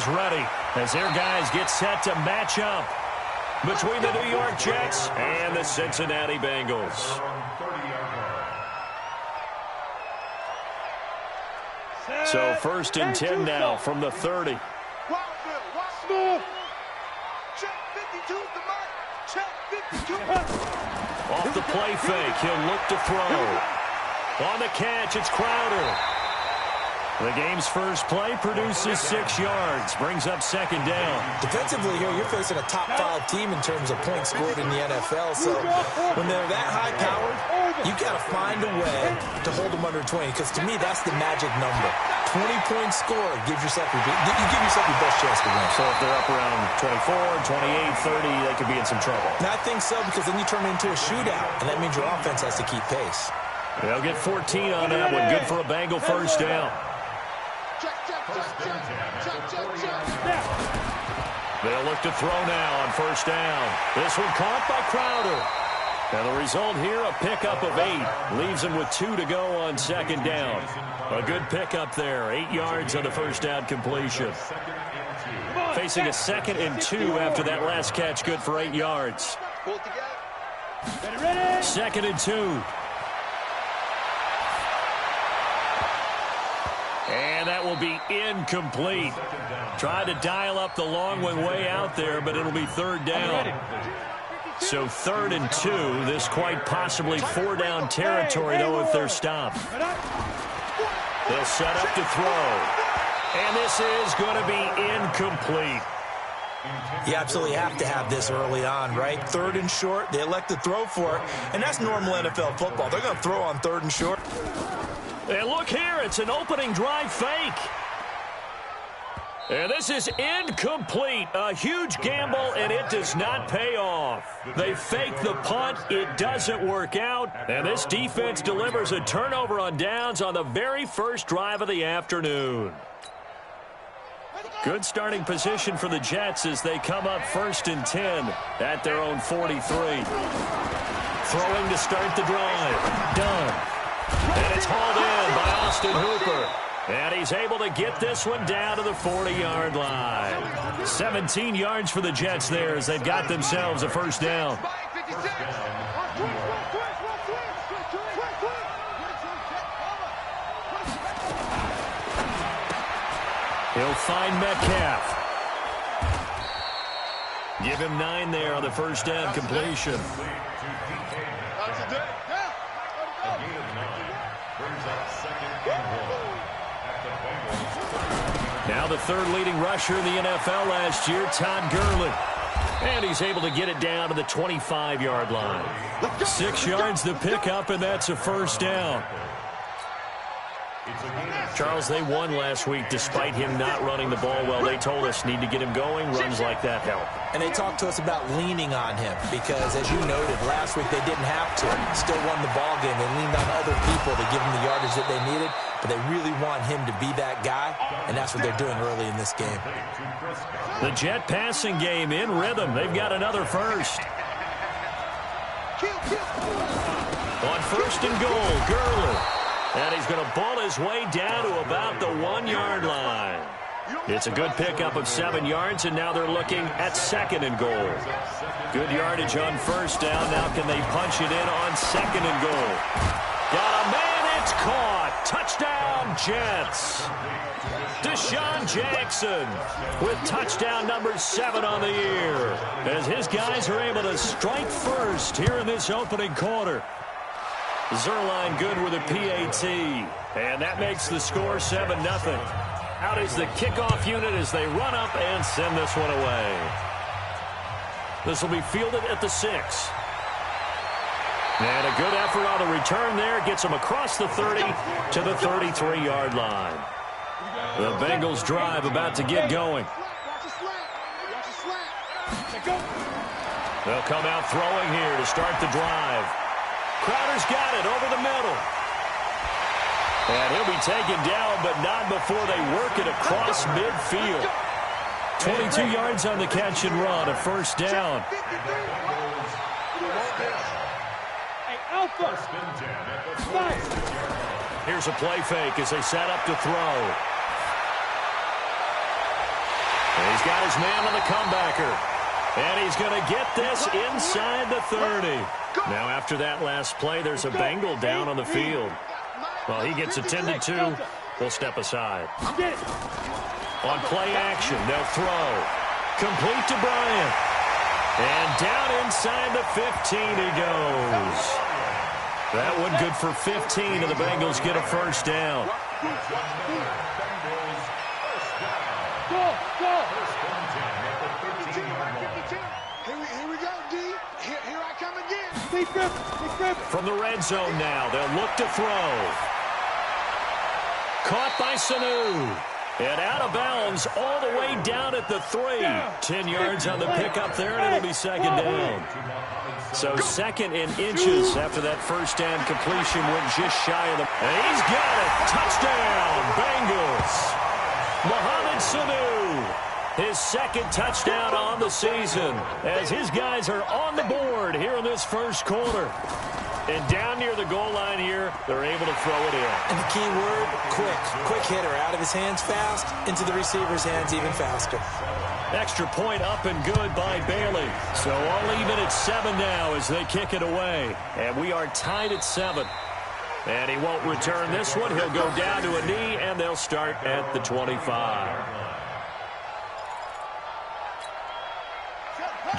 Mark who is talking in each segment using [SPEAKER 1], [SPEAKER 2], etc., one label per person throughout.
[SPEAKER 1] ready as their guys get set to match up between the New York Jets and the Cincinnati Bengals. So 1st and 10 now from the 30. Off the play fake, he'll look to throw. On the catch, it's Crowder. The game's first play produces 6 yards, brings up 2nd down.
[SPEAKER 2] Defensively here, you're facing a top 5 team in terms of points scored in the NFL. So when they're that high-powered, you got to find a way to hold them under 20. Because to me, that's the magic number. 20-point score gives yourself you give yourself your best chance to win.
[SPEAKER 1] So if they're up around 24, 28, 30, they could be in some trouble.
[SPEAKER 2] And I think so, because then you turn it into a shootout, and that means your offense has to keep pace.
[SPEAKER 1] They'll get 14 on that one. Good for a Bengal first down. They'll look to throw now on 1st down. This one caught by Crowder. And the result here, a pickup of 8. Leaves him with 2 to go on 2nd down. A good pickup there. 8 yards on the 1st down completion. Facing a 2nd and 2 after that last catch. Good for 8 yards. 2nd and 2. And that will be incomplete. Tried to dial up the long one way out there, but it'll be 3rd down. So 3rd and 2. This quite possibly 4-down territory, though, if they're stopped. They'll set up to throw. And this is going to be incomplete.
[SPEAKER 2] You absolutely have to have this early on, right? 3rd and short. They elect to throw for it. And that's normal NFL football. They're going to throw on 3rd and short.
[SPEAKER 1] And look here, it's an opening drive fake. And this is incomplete. A huge gamble, and it does not pay off. They fake the punt. It doesn't work out. And this defense delivers a turnover on downs on the very first drive of the afternoon. Good starting position for the Jets as they come up 1st and 10 at their own 43. Throwing to start the drive. Done. And it's hauled in by Austin Hooper. And he's able to get this one down to the 40-yard line. 17 yards for the Jets there as they've got themselves a 1st down. He'll find Metcalf. Give him 9 there on the 1st down completion. Now the 3rd leading rusher in the NFL last year, Todd Gurley. And he's able to get it down to the 25-yard line. 6 yards to pick up, and that's a 1st down. Charles, they won last week despite him not running the ball well. They told us need to get him going. Runs like that help.
[SPEAKER 2] And they talked to us about leaning on him because, as you noted, last week they didn't have to. Still won the ball game. They leaned on other people to give them the yardage that they needed, but they really want him to be that guy, and that's what they're doing early in this game.
[SPEAKER 1] The Jet passing game in rhythm. They've got another first. On 1st and goal, Gurley. And he's going to ball his way down to about the 1-yard line. It's a good pickup of 7 yards, and now they're looking at 2nd and goal. Good yardage on 1st down. Now can they punch it in on 2nd and goal? Got a man, it's caught. Touchdown, Jets. Deshaun Jackson with touchdown number 7 on the year as his guys are able to strike first here in this opening quarter. Zerline good with a PAT, and that makes the score 7-0. Out is the kickoff unit as they run up and send this one away. This will be fielded at the 6. And a good effort on the return there. Gets them across the 30 to the 33-yard line. The Bengals drive about to get going. They'll come out throwing here to start the drive. Crowder's got it over the middle. And he'll be taken down, but not before they work it across midfield. 22 yards on the catch and run, a 1st down. Here's a play fake as they set up to throw. He's got his man on the comebacker. And he's going to get this inside the 30. Now, after that last play, there's a Bengal down on the field. Well, he gets attended to. We'll step aside. On play action, they'll throw. Complete to Bryant. And down inside the 15 he goes. That one good for 15, and the Bengals get a first down.
[SPEAKER 3] Here we go, D. Here I come again.
[SPEAKER 1] From the red zone now, they'll look to throw. Caught by Sanu. And out of bounds all the way down at the 3. 10 yards on the pickup there, and it'll be second down. So second in inches after that first down completion went just shy of the... And he's got it. Touchdown, Bengals. Mohamed Sanu, his second touchdown on the season, as his guys are on the board here in this first quarter. And down near the goal line here, they're able to throw it in.
[SPEAKER 2] And the key word, quick. Quick hitter. Out of his hands fast, into the receiver's hands even faster.
[SPEAKER 1] Extra point up and good by Bailey. So all even at 7 now as they kick it away. And we are tied at 7. And he won't return this one. He'll go down to a knee, and they'll start at the 25.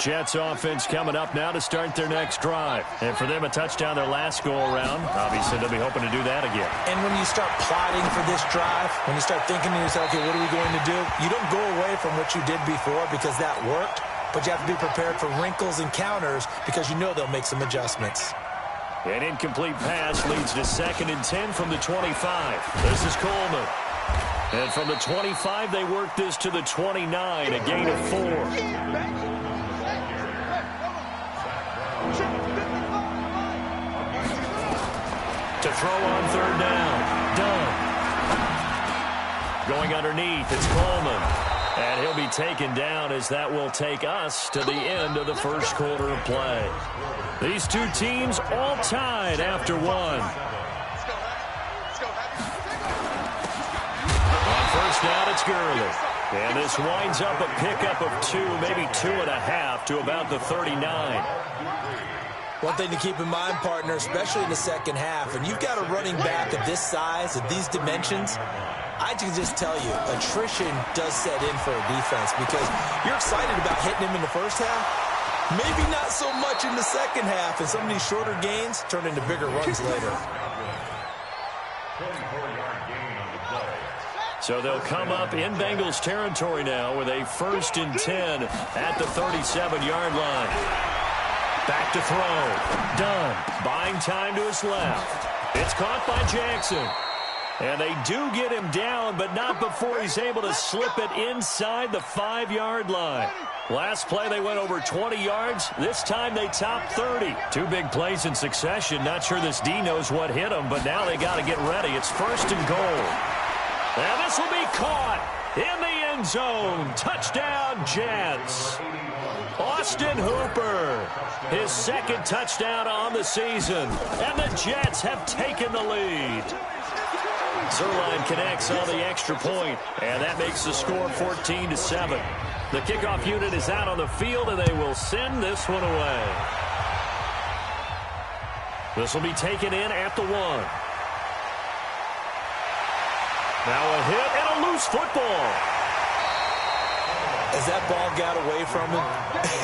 [SPEAKER 1] Jets offense coming up now to start their next drive. And for them, a touchdown their last go-around. Obviously, they'll be hoping to do that again.
[SPEAKER 2] And when you start plotting for this drive, when you start thinking to yourself, okay, what are we going to do? You don't go away from what you did before because that worked, but you have to be prepared for wrinkles and counters because you know they'll make some adjustments.
[SPEAKER 1] An incomplete pass leads to 2nd and 10 from the 25. This is Coleman. And from the 25, they work this to the 29, a gain of 4. To throw on 3rd down. Done. Going underneath, it's Coleman. And he'll be taken down as that will take us to the end of the first quarter of play. These two teams all tied after 1. On 1st down, it's Gurley. And this winds up a pickup of 2, maybe 2.5 to about the 39.
[SPEAKER 2] One thing to keep in mind, partner, especially in the second half, and you've got a running back of this size, of these dimensions, I can just tell you, attrition does set in for a defense because you're excited about hitting him in the first half. Maybe not so much in the second half, and some of these shorter gains turn into bigger runs later.
[SPEAKER 1] So they'll come up in Bengals territory now with a 1st and 10 at the 37-yard line. Back to throw. Done. Buying time to his left. It's caught by Jackson. And they do get him down, but not before he's able to slip it inside the 5-yard line. Last play, they went over 20 yards. This time, they topped 30. 2 big plays in succession. Not sure this D knows what hit him, but now they got to get ready. It's 1st and goal. And this will be caught in the end zone. Touchdown, Jets. Austin Hooper, his 2nd touchdown on the season, and the Jets have taken the lead. Zuerlein connects on the extra point, and that makes the score 14-7. The kickoff unit is out on the field, and they will send this one away. This will be taken in at the 1. Now a hit and a loose football.
[SPEAKER 2] As that ball got away from him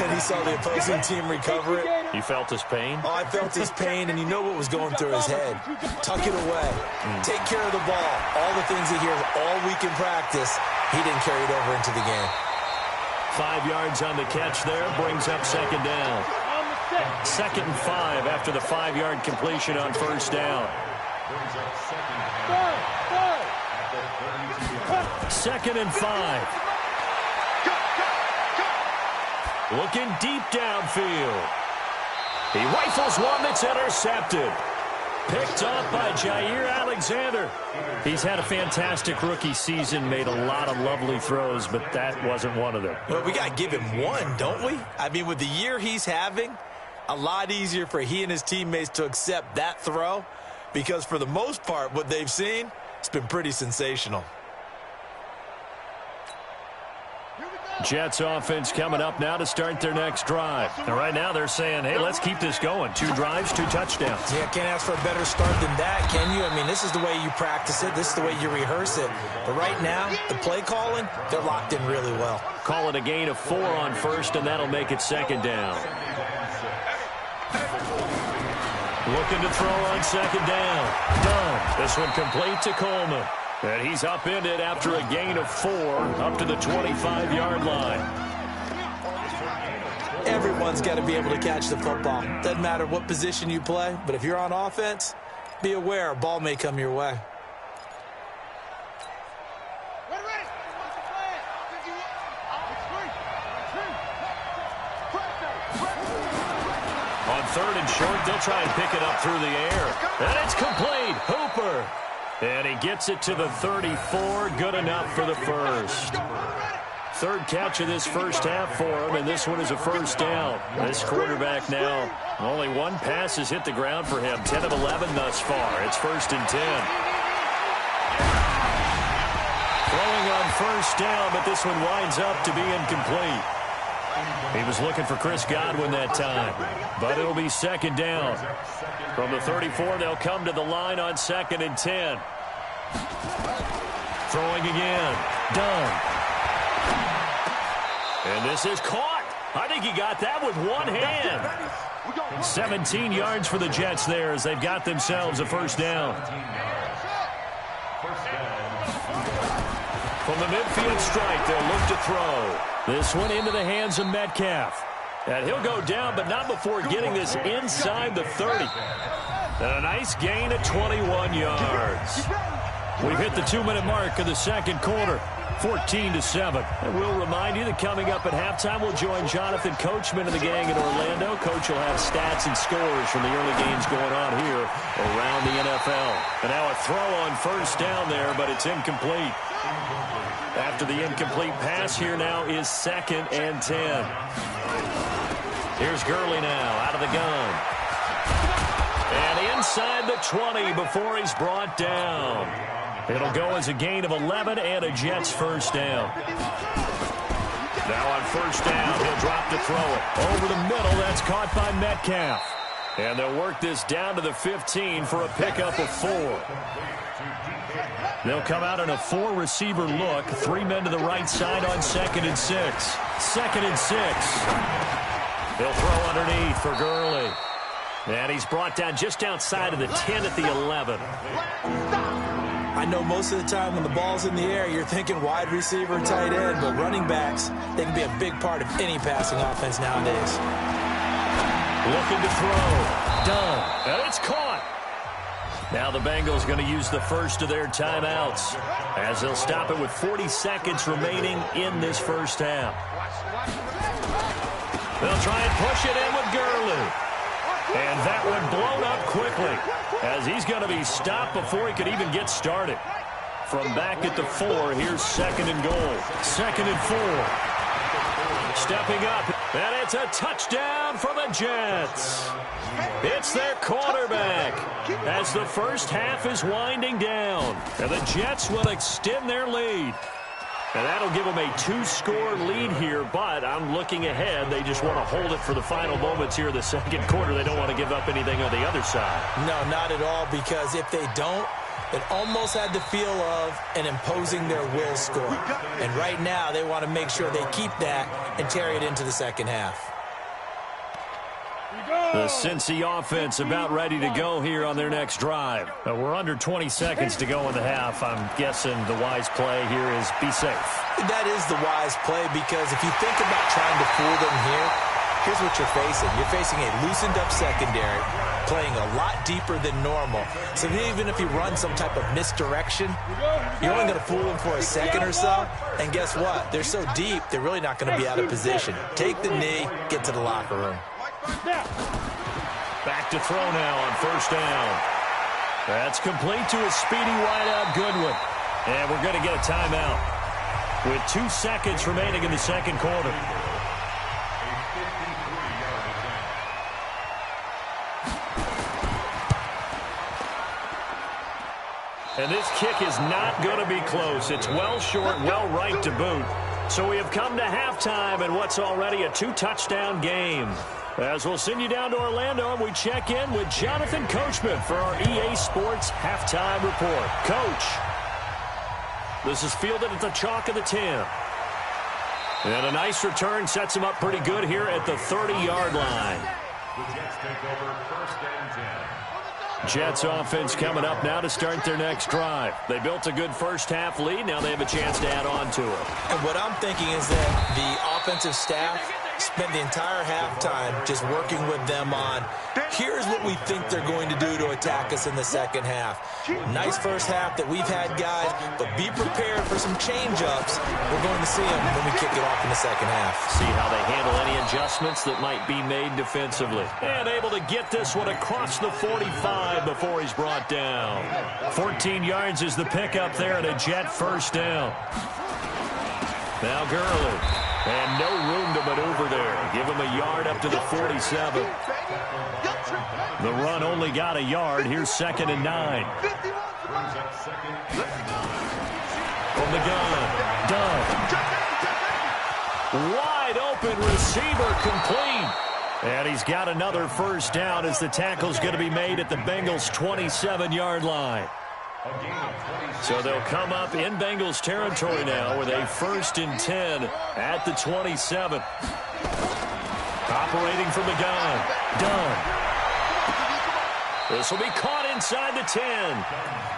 [SPEAKER 2] and he saw the opposing team recover it.
[SPEAKER 1] You felt his pain?
[SPEAKER 2] Oh, I felt his pain, and you know what was going through his head. Tuck it away. Take care of the ball. All the things he hears all week in practice, he didn't carry it over into the game.
[SPEAKER 1] 5 yards on the catch there, brings up 2nd down. 2nd and 5 after the 5-yard completion on 1st down. 2nd and 5. Looking deep downfield. He rifles one that's intercepted. Picked off by Jair Alexander. He's had a fantastic rookie season, made a lot of lovely throws, but that wasn't one of them.
[SPEAKER 2] Well, we got to give him one, don't we? I mean, with the year he's having, a lot easier for he and his teammates to accept that throw because for the most part, what they've seen, it's been pretty sensational.
[SPEAKER 3] Here we go.
[SPEAKER 1] Jets offense coming up now to start their next drive. And right now they're saying, hey, let's keep this going. 2 drives, 2 touchdowns.
[SPEAKER 2] Yeah, can't ask for a better start than that, can you? I mean, this is the way you practice it. This is the way you rehearse it. But right now, the play calling, they're locked in really well.
[SPEAKER 1] Call it a gain of 4 on first, and that'll make it second down. Looking to throw on second down. Done. This one complete to Coleman. And he's upended after a gain of 4 up to the 25-yard line.
[SPEAKER 2] Everyone's got to be able to catch the football. Doesn't matter what position you play, but if you're on offense, be aware a ball may come your way.
[SPEAKER 1] On 3rd and short, they'll try and pick it up through the air. And it's complete. Hooper. And he gets it to the 34. Good enough for the first. 3rd catch of this first half for him, and this one is a first down. This quarterback now, only 1 pass has hit the ground for him. 10 of 11 thus far. It's 1st and 10. Throwing on first down, but this one winds up to be incomplete. He was looking for Chris Godwin that time, but it'll be second down. From the 34, they'll come to the line on 2nd and 10. Throwing again. Done. And this is caught. I think he got that with one hand. 17 yards for the Jets there as they've got themselves a first down. From the midfield strike, they'll look to throw. This one into the hands of Metcalf. And he'll go down, but not before getting this inside the 30. And a nice gain of 21 yards. We've hit the 2-minute mark of the second quarter. 14-7. And we'll remind you that coming up at halftime, we'll join Jonathan Coachman and the gang in Orlando. Coach will have stats and scores from the early games going on here around the NFL. And now a throw on first down there, but it's incomplete. After the incomplete pass, here now is 2nd and 10. Here's Gurley now out of the gun. And inside the 20 before he's brought down. It'll go as a gain of 11 and a Jets first down. Now on first down, he'll drop to throw it. Over the middle, that's caught by Metcalf. And they'll work this down to the 15 for a pickup of 4. They'll come out in a 4-receiver look. 3 men to the right side on 2nd and 6. 2nd and 6. They'll throw underneath for Gurley. And he's brought down just outside of the 10 at the 11.
[SPEAKER 2] I know most of the time when the ball's in the air, you're thinking wide receiver, tight end, but running backs, they can be a big part of any passing offense nowadays.
[SPEAKER 1] Looking to throw. Done. And it's caught. Now the Bengals going to use the first of their timeouts as they'll stop it with 40 seconds remaining in this first half. They'll try and push it in with Gurley. And that one blown up quickly as he's going to be stopped before he could even get started. From back at the 4, here's 2nd and goal. 2nd and 4. Stepping up, and it's a touchdown for the Jets. It's their quarterback as the first half is winding down. And the Jets will extend their lead. And that'll give them a 2-score lead here, but I'm looking ahead. They just want to hold it for the final moments here in the second quarter. They don't want to give up anything on the other side.
[SPEAKER 2] No, not at all, because if they don't, it almost had the feel of an imposing their will score. And right now, they want to make sure they keep that and carry it into the second half.
[SPEAKER 1] The Cincy offense about ready to go here on their next drive. We're under 20 seconds to go in the half. I'm guessing the wise play here is be safe.
[SPEAKER 2] That is the wise play, because if you think about trying to fool them here, here's what you're facing. You're facing a loosened up secondary, playing a lot deeper than normal. So even if you run some type of misdirection, you're only going to fool them for a second or so. And guess what? They're so deep, they're really not going to be out of position. Take the knee, get to the locker room.
[SPEAKER 1] Back to throw now on first down. That's complete to a speedy wideout Goodwin. And we're going to get a timeout with 2 seconds remaining in the second quarter. And this kick is not going to be close. It's well short, well right to boot. So we have come to halftime in what's already a 2-touchdown game. As we'll send you down to Orlando, and we check in with Jonathan Coachman for our EA Sports Halftime Report. Coach, this is fielded at the chalk of the 10. And a nice return sets him up pretty good here at the 30-yard line.
[SPEAKER 4] The Jets take over 1st and 10.
[SPEAKER 1] Jets offense coming up now to start their next drive. They built a good first-half lead. Now they have a chance to add on to it.
[SPEAKER 2] And what I'm thinking is that the offensive staff spent the entire halftime just working with them on, here's what we think they're going to do to attack us in the second half. Nice first half that we've had, guys, but be prepared for some change-ups. We're going to see them when we kick it off in the second half.
[SPEAKER 1] See how they handle any adjustments that might be made defensively. And able to get this one across the 45 before he's brought down. 14 yards is the pickup there at a Jet first down. Now Gurley. And no room to maneuver there. Give him a yard up to the 47. The run only got a yard. Here's 2nd and 9. From the gun. Dunn. Wide open receiver complete. And he's got another first down as the tackle's going to be made at the Bengals' 27-yard line. So they'll come up in Bengals territory now with a 1st and 10 at the 27. Operating from the gun. Dunn. This will be caught inside the 10.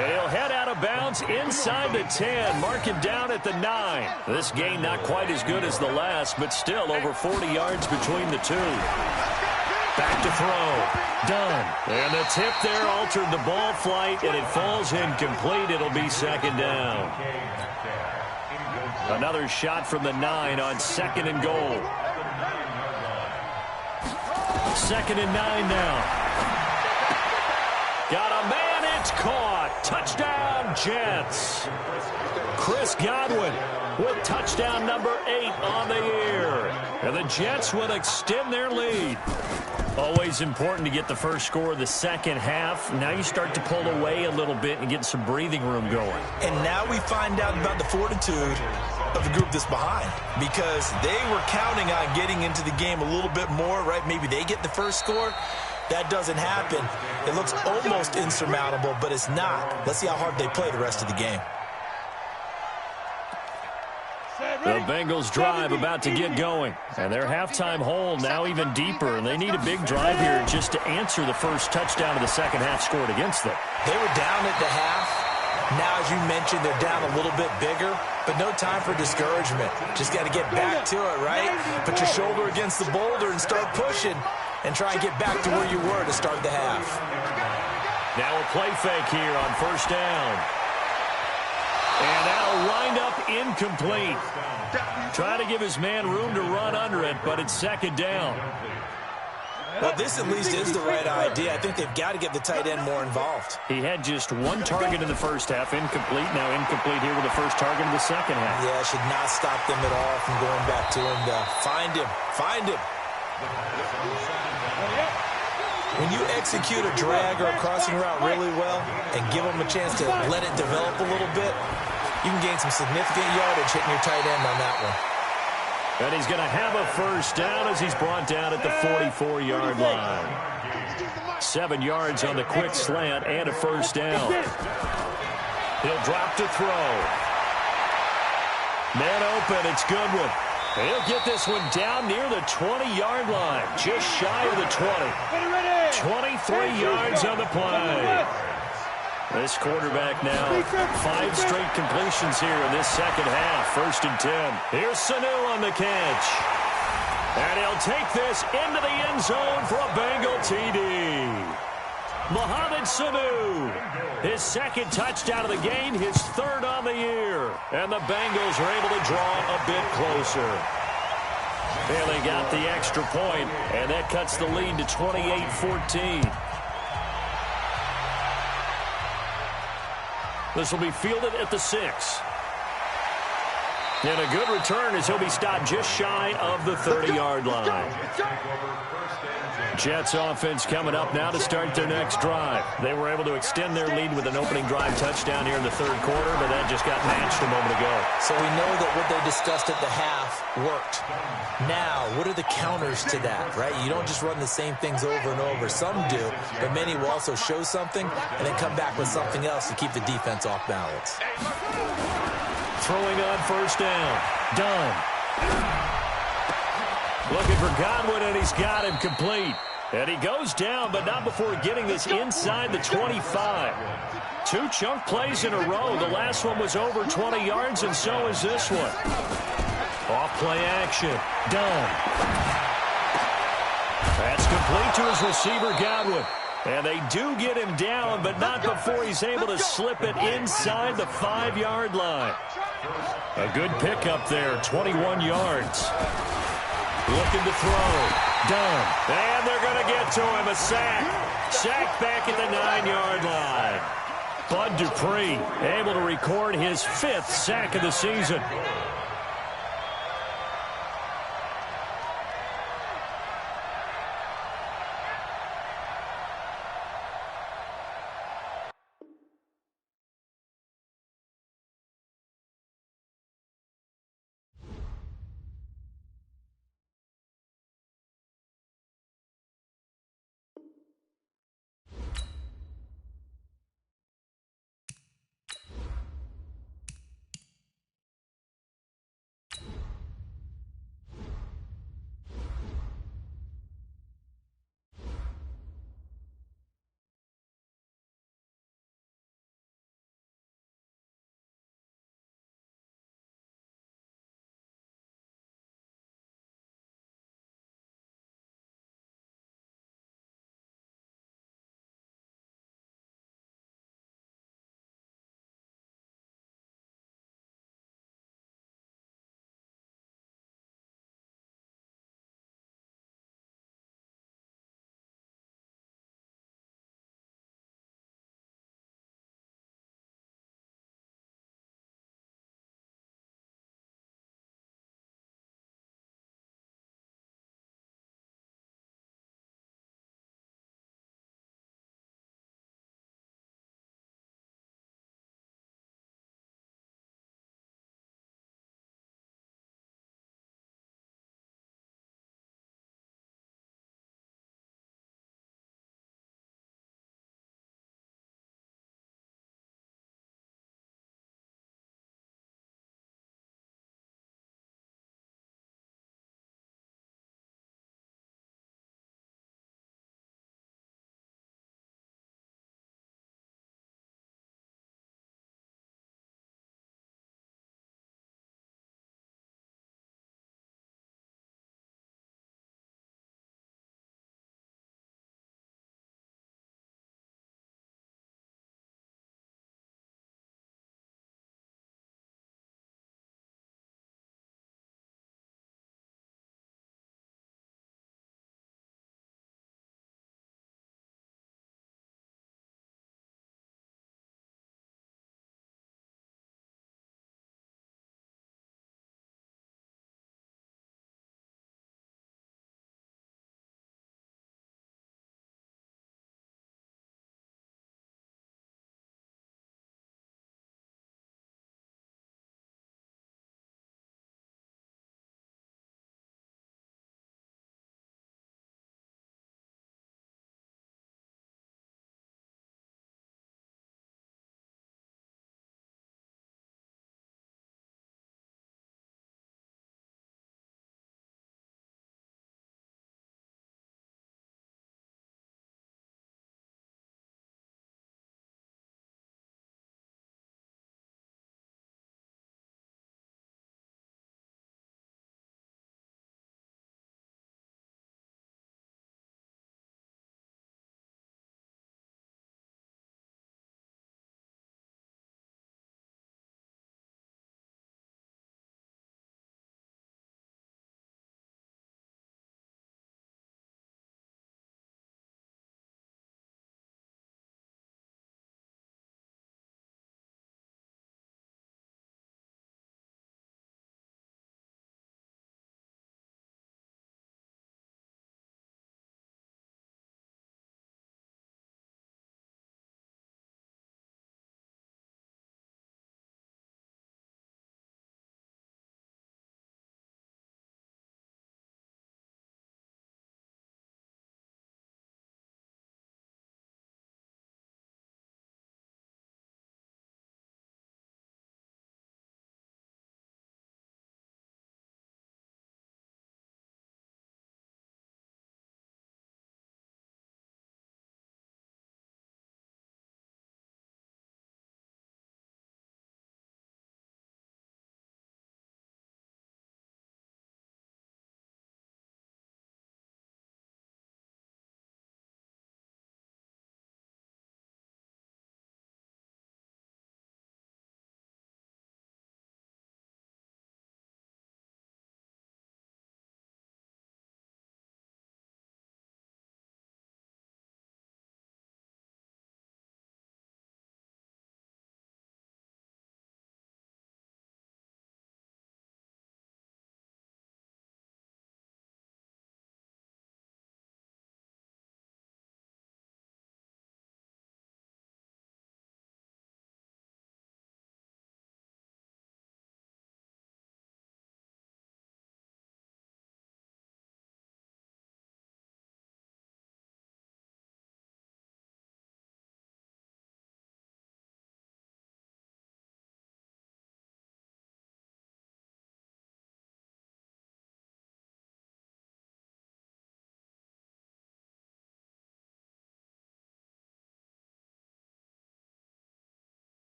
[SPEAKER 1] And he'll head out of bounds inside the 10. Mark him down at the 9. This gain not quite as good as the last, but still over 40 yards between the two. Back to throw. Dunn. And the tip there altered the ball flight, and it falls incomplete. It'll be 2nd down. Another shot from the 9 on 2nd and goal. 2nd and 9 now. Got a man, it's caught. Touchdown, Jets. Chris Godwin with touchdown number 8 on the year. And the Jets will extend their lead. Always important to get the first score of the second half. Now you start to pull away a little bit and get some breathing room going.
[SPEAKER 2] And now we find out about the fortitude of the group that's behind, because they were counting on getting into the game a little bit more, right? Maybe they get the first score. That doesn't happen. It looks almost insurmountable, but it's not. Let's see how hard they play the rest of the game.
[SPEAKER 1] The Bengals drive about to get going. And their halftime hole now even deeper. And they need a big drive here just to answer the first touchdown of the second half scored against them.
[SPEAKER 2] They were down at the half. Now, as you mentioned, they're down a little bit bigger, but no time for discouragement. Just got to get back to it, right? Put your shoulder against the boulder and start pushing and try and get back to where you were to start the half.
[SPEAKER 1] Now a play fake here on first down. And that'll wind up incomplete. Trying to give his man room to run under it, but it's 2nd down.
[SPEAKER 2] Well, this at least is the right idea. I think they've got to get the tight end more involved.
[SPEAKER 1] He had just one target in the first half, incomplete. Now incomplete here with the first target in the second half.
[SPEAKER 2] Yeah, should not stop them at all from going back to him to find him. Find him. When you execute a drag or a crossing route really well and give them a chance to let it develop a little bit, you can gain some significant yardage hitting your tight end on that one.
[SPEAKER 1] And he's going to have a first down as he's brought down at the 44-yard line. 7 yards on the quick slant and a first down. He'll drop to throw. Man open, it's Goodwin. He'll get this one down near the 20-yard line, just shy of the 20. 23 yards on the play. This quarterback now 5 straight completions here in this second half. 1st and 10. Here's Sanu on the catch. And he'll take this into the end zone for a Bengal TD. Mohamed Sanu, his 2nd touchdown of the game, his 3rd on the year. And the Bengals are able to draw a bit closer. And they got the extra point, and that cuts the lead to 28-14. This will be fielded at the 6. And a good return as he'll be stopped just shy of the 30-yard line. Jets offense coming up now to start their next drive. They were able to extend their lead with an opening drive touchdown here in the third quarter, but that just got matched a moment ago.
[SPEAKER 2] So we know that what they discussed at the half worked. Now, what are the counters to that, right? You don't just run the same things over and over. Some do, but many will also show something and then come back with something else to keep the defense off balance.
[SPEAKER 1] Throwing on first down. Dunn. Looking for Godwin, and he's got him complete. And he goes down, but not before getting this inside the 25. 2 chunk plays in a row. The last one was over 20 yards, and so is this one. Off play action. Dunn. That's complete to his receiver, Godwin. And they do get him down, but not before he's able to slip it inside the 5-yard line. A good pickup there, 21 yards. Looking to throw. Dunn. And they're going to get to him. A sack. Sack back at the 9-yard line. Bud Dupree able to record his 5th sack of the season.